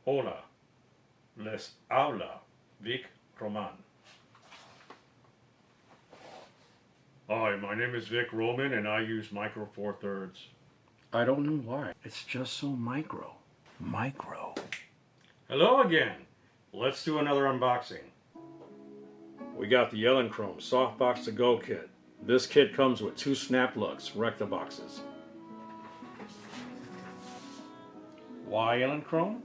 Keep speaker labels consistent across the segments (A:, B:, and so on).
A: Hola, les habla Vic Roman. Hi, my name is Vic Roman and I use Micro Four Thirds.
B: I don't know why. It's just so micro. Micro.
A: Hello again. Let's do another unboxing. We got the Elinchrom Softbox Kit. This kit comes with 2 Snaplux recta boxes. Why Elinchrom?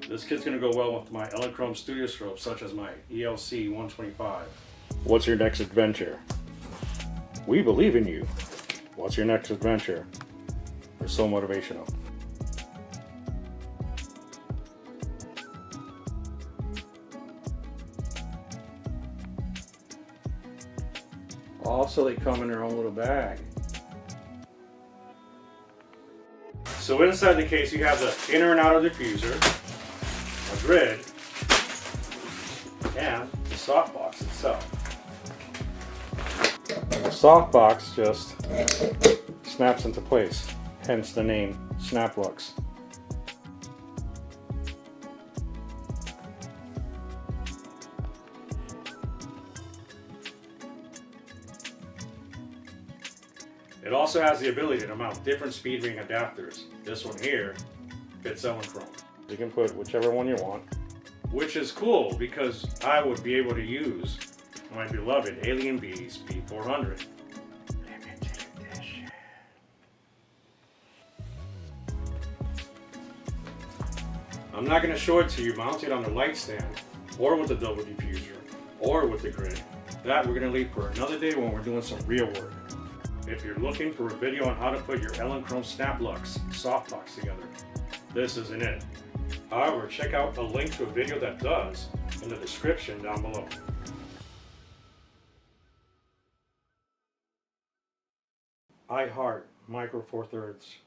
A: This kit's going to go well with my Elinchrom studio strobes, such as my ELC 125. What's your next adventure? We believe in you. What's your next adventure? They're so motivational. Also, they come in their own little bag. So inside the case you have the inner and outer diffuser, a grid, and the softbox itself. The softbox just snaps into place, hence the name Snaplux. It also has the ability to mount different speed ring adapters. This one here fits Elinchrom. You can put whichever one you want, which is cool because I would be able to use my beloved Alien Bees P400. Limited edition. I'm not going to show it to you mounted on the light stand, or with the double diffuser, or with the grid. That we're going to leave for another day when we're doing some real work. If you're looking for a video on how to put your Elinchrom Snaplux softbox together, this isn't it. However, check out a link to a video that does in the description down below. I heart Micro Four Thirds.